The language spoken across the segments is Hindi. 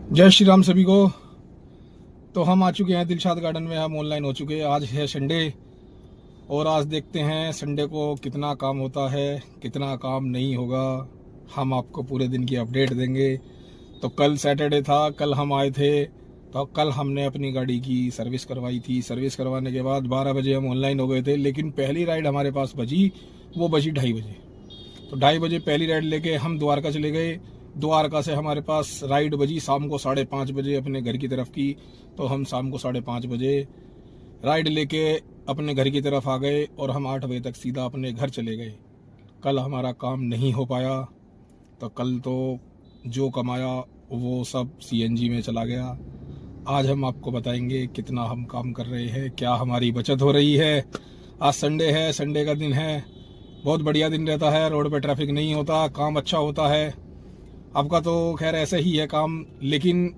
जय श्री राम सभी को। तो हम आ चुके हैं दिलशाद गार्डन में। हम ऑनलाइन हो चुके हैं। आज है संडे और आज देखते हैं संडे को कितना काम होता है, कितना काम नहीं होगा। हम आपको पूरे दिन की अपडेट देंगे। तो कल सैटरडे था, कल हम आए थे। तो कल हमने अपनी गाड़ी की सर्विस करवाई थी। सर्विस करवाने के बाद 12 बजे हम ऑनलाइन हो गए थे, लेकिन पहली राइड हमारे पास बची, वो बची 2:30 बजे। तो 2:30 बजे पहली राइड लेके हम द्वारका चले गए। द्वारका से हमारे पास राइड बजी शाम को 5:30 बजे अपने घर की तरफ की। तो हम शाम को 5:30 बजे राइड लेके अपने घर की तरफ आ गए और हम 8 बजे तक सीधा अपने घर चले गए। कल हमारा काम नहीं हो पाया। तो कल तो जो कमाया वो सब सीएनजी में चला गया। आज हम आपको बताएंगे कितना हम काम कर रहे हैं, क्या हमारी बचत हो रही है। आज संडे है, संडे का दिन है, बहुत बढ़िया दिन रहता है। रोड पे ट्रैफिक नहीं होता, काम अच्छा होता है। आपका तो खैर ऐसे ही है काम, लेकिन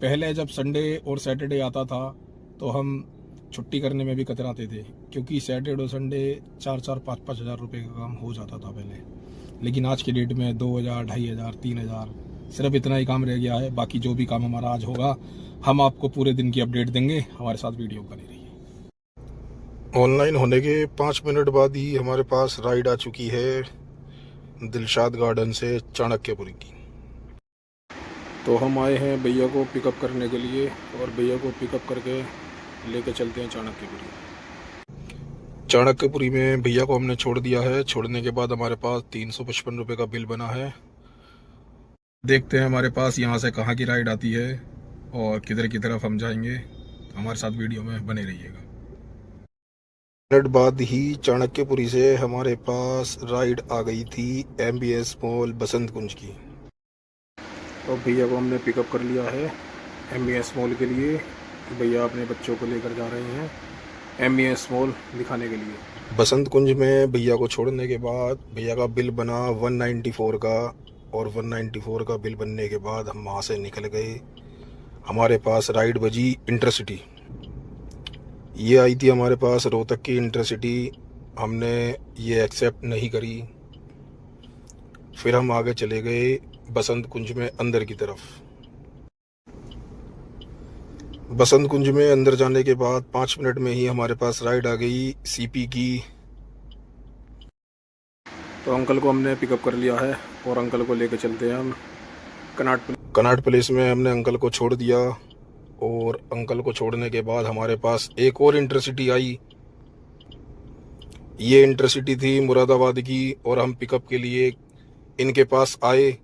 पहले जब संडे और सैटरडे आता था तो हम छुट्टी करने में भी कतराते थे, क्योंकि सैटरडे और संडे 4-4, 5-5 हज़ार रुपये का काम हो जाता था पहले। लेकिन आज की डेट में 2,000, 2,500, 3,000 सिर्फ इतना ही काम रह गया है। बाकी जो भी काम हमारा आज होगा हम आपको पूरे दिन की अपडेट देंगे। हमारे साथ वीडियो बनी रहिए। ऑनलाइन होने के 5 मिनट बाद ही हमारे पास राइड आ चुकी है दिलशाद गार्डन से चाणक्यपुरी की। तो हम आए हैं भैया को पिकअप करने के लिए और भैया को पिकअप करके लेके चलते हैं चाणक्यपुरी। चाणक्यपुरी में भैया को हमने छोड़ दिया है। छोड़ने के बाद हमारे पास 355 रुपये का बिल बना है। देखते हैं हमारे पास यहाँ से कहाँ की राइड आती है और किधर की तरफ हम जाएंगे। हमारे साथ वीडियो में बने रहिएगा। मिनट बाद ही चाणक्यपुरी से हमारे पास राइड आ गई थी एमबीएस मॉल बसंत कुंज की। तो भैया को हमने पिकअप कर लिया है एमबीएस मॉल के लिए। भैया अपने बच्चों को लेकर जा रहे हैं एमबीएस मॉल दिखाने के लिए। बसंत कुंज में भैया को छोड़ने के बाद भैया का बिल बना 194 का, और 194 का बिल बनने के बाद हम वहाँ से निकल गए। हमारे पास राइड बजी इंटरसिटी। ये आई थी हमारे पास रोहतक की इंटरसिटी। हमने ये एक्सेप्ट नहीं करी। फिर हम आगे चले गए बसंत कुंज में अंदर की तरफ। बसंत कुंज में अंदर जाने के बाद 5 मिनट में ही हमारे पास राइड आ गई सीपी की। तो अंकल को हमने पिकअप कर लिया है और अंकल को लेकर चलते हैं हम कनाट प्लेस में। हमने अंकल को छोड़ दिया और अंकल को छोड़ने के बाद हमारे पास एक और इंटरसिटी आई। ये इंटरसिटी थी मुरादाबाद की और हम पिकअप के लिए इनके पास आए।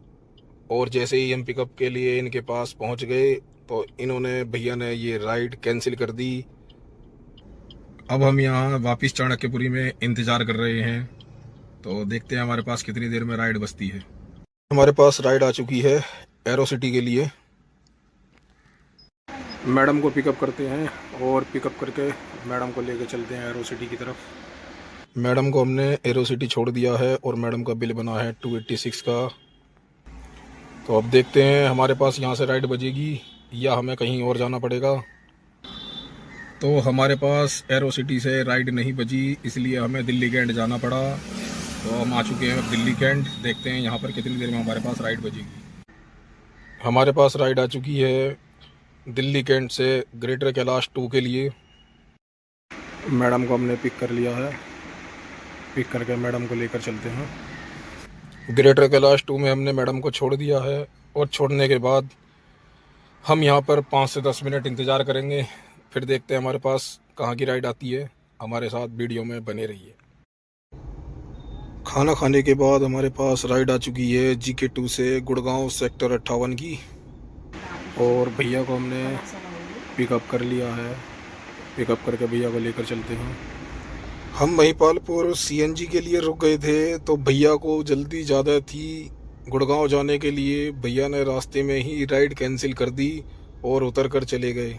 और जैसे ही हम पिकअप के लिए इनके पास पहुंच गए तो इन्होंने भैया ने ये राइड कैंसिल कर दी। अब हम यहाँ वापस चाणक्यपुरी में इंतज़ार कर रहे हैं। तो देखते हैं हमारे पास कितनी देर में राइड बचती है। हमारे पास राइड आ चुकी है एरो सिटी के लिए। मैडम को पिकअप करते हैं और पिकअप करके मैडम को लेकर चलते हैं एरो सिटी की तरफ। मैडम को हमने एरो सिटी छोड़ दिया है और मैडम का बिल बना है 286 का। तो अब देखते हैं हमारे पास यहाँ से राइड बजेगी या हमें कहीं और जाना पड़ेगा। तो हमारे पास एरो सिटी से राइड नहीं बजी, इसलिए हमें दिल्ली कैंट जाना पड़ा। तो हम आ चुके हैं दिल्ली कैंट। देखते हैं यहाँ पर कितनी देर में हमारे पास राइड बजेगी। हमारे पास राइड आ चुकी है दिल्ली कैंट से ग्रेटर कैलाश 2 के लिए। मैडम को हमने पिक कर लिया है। पिक करके मैडम को लेकर चलते हैं। ग्रेटर कैलाश 2 में हमने मैडम को छोड़ दिया है और छोड़ने के बाद हम यहाँ पर 5 से 10 मिनट इंतज़ार करेंगे। फिर देखते हैं हमारे पास कहाँ की राइड आती है। हमारे साथ वीडियो में बने रहिए। खाना खाने के बाद हमारे पास राइड आ चुकी है GK2 से गुड़गांव सेक्टर 58 की। और भैया को हमने पिकअप कर लिया है। पिकअप करके भैया को लेकर चलते हैं। हम महिपालपुर सीएनजी के लिए रुक गए थे, तो भैया को जल्दी ज़्यादा थी गुड़गांव जाने के लिए। भैया ने रास्ते में ही राइड कैंसिल कर दी और उतर कर चले गए।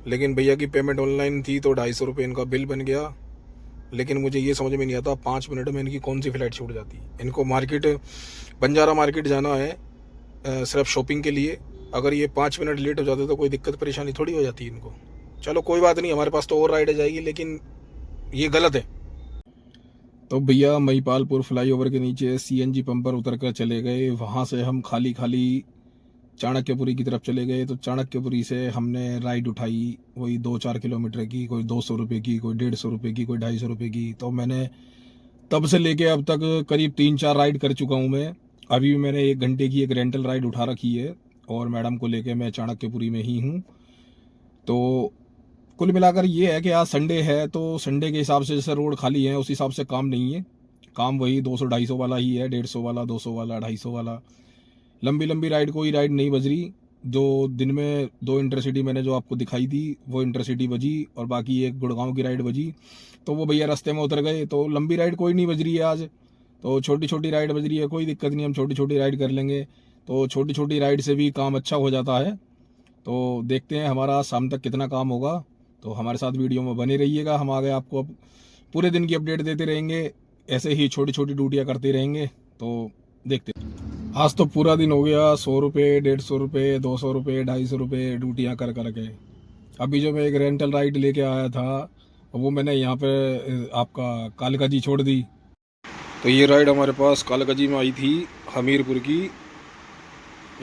लेकिन भैया की पेमेंट ऑनलाइन थी तो 250 रुपये इनका बिल बन गया। लेकिन मुझे ये समझ में नहीं आता 5 मिनट में इनकी कौन सी फ़्लाइट छूट जाती है। इनको मार्केट बंजारा मार्केट जाना है सिर्फ शॉपिंग के लिए। अगर ये 5 मिनट लेट हो जाते तो कोई दिक्कत परेशानी थोड़ी हो जाती है इनको। चलो कोई बात नहीं, हमारे पास तो और राइड आ जाएगी, लेकिन ये गलत है। तो भैया महिपालपुर फ्लाईओवर के नीचे सीएनजी पंप पर उतर कर चले गए। वहाँ से हम खाली खाली चाणक्यपुरी की तरफ चले गए। तो चाणक्यपुरी से हमने राइड उठाई वही 2-4 किलोमीटर की, कोई 200 रुपये की, कोई 150 रुपये की, कोई 250 रुपये की। तो मैंने तब से लेके अब तक करीब 3-4 राइड कर चुका हूँ मैं। अभी भी मैंने 1 घंटे की एक रेंटल राइड उठा रखी है और मैडम को लेके मैं चाणक्यपुरी में ही हूँ। तो कुल मिलाकर ये है कि आज संडे है, तो संडे के हिसाब से जैसे रोड खाली है उस हिसाब से काम नहीं है। काम वही 200-250 वाला ही है, 150 वाला, 200 वाला, 250 वाला। लंबी लंबी राइड कोई राइड नहीं बज रही। जो दिन में 2 इंटरसिटी मैंने जो आपको दिखाई थी वो इंटरसिटी बजी और बाकी एक गुड़गांव की राइड बजी, तो वो भैया रास्ते में उतर गए। तो लंबी राइड कोई नहीं बज रही है आज, तो छोटी छोटी राइड बज रही है। कोई दिक्कत नहीं, हम छोटी छोटी राइड कर लेंगे। तो छोटी छोटी राइड से भी काम अच्छा हो जाता है। तो देखते हैं हमारा शाम तक कितना काम होगा। तो हमारे साथ वीडियो में बने रहिएगा, हम आगे आपको अब पूरे दिन की अपडेट देते रहेंगे, ऐसे ही छोटी छोटी ड्यूटियाँ करते रहेंगे। तो देखते आज तो पूरा दिन हो गया 100 रुपये, 150 रुपये, 200 रुपये, 250 रुपये ड्यूटियाँ कर के। अभी जो मैं एक रेंटल राइड लेके आया था वो मैंने यहाँ पे आपका कालका जी छोड़ दी। तो ये राइड हमारे पास कालका जी में आई थी, हमीरपुर की।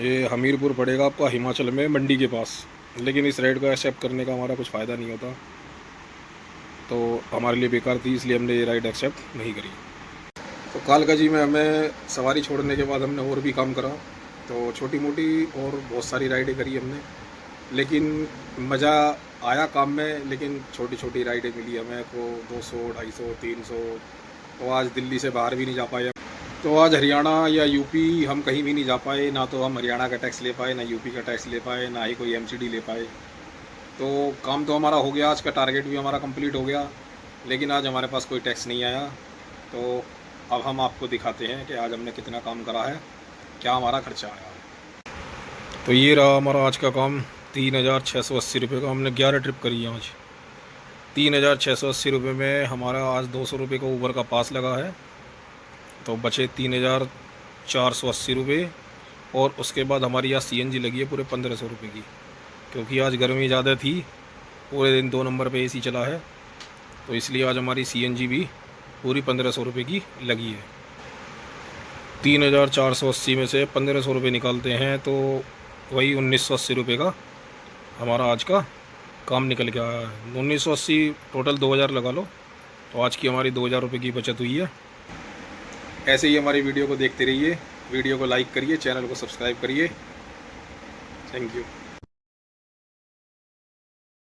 ये हमीरपुर पड़ेगा आपका हिमाचल में, मंडी के पास। लेकिन इस राइड को एक्सेप्ट करने का हमारा कुछ फ़ायदा नहीं होता, तो हमारे लिए बेकार थी, इसलिए हमने ये राइड एक्सेप्ट नहीं करी। तो कालका जी में हमें सवारी छोड़ने के बाद हमने और भी काम करा। तो छोटी मोटी और बहुत सारी राइडें करी हमने, लेकिन मज़ा आया काम में। लेकिन छोटी छोटी राइडें मिली हमें को 200, 250, 300। तो आज दिल्ली से बाहर भी नहीं जा पाए। तो आज हरियाणा या यूपी हम कहीं भी नहीं जा पाए। ना तो हम हरियाणा का टैक्स ले पाए, ना यूपी का टैक्स ले पाए, ना ही कोई एमसीडी ले पाए। तो काम तो हमारा हो गया, आज का टारगेट भी हमारा कंप्लीट हो गया, लेकिन आज हमारे पास कोई टैक्स नहीं आया। तो अब हम आपको दिखाते हैं कि आज हमने कितना काम करा है, क्या हमारा खर्चा आया है। तो ये रहा हमारा आज का काम, 3680 रुपये का। हमने 11 ट्रिप करी है आज। 3680 रुपये में हमारा आज 200 रुपये का ऊबर का पास लगा है, तो बचे 3480 रुपये। और उसके बाद हमारी आज सीएनजी लगी है पूरे 1500 रुपये की, क्योंकि आज गर्मी ज़्यादा थी, पूरे दिन 2 नंबर पे एसी चला है, तो इसलिए आज हमारी सीएनजी भी पूरी 1500 रुपये की लगी है। 3480 में से 1500 रुपये निकालते हैं तो वही 1980 रुपये का हमारा आज का काम निकल के आया है। 1980 टोटल 2000 लगा लो, तो आज की हमारी 2000 रुपये की बचत हुई है। ऐसे ही हमारी वीडियो को देखते रहिए, वीडियो को लाइक करिए, चैनल को सब्सक्राइब करिए। Thank you.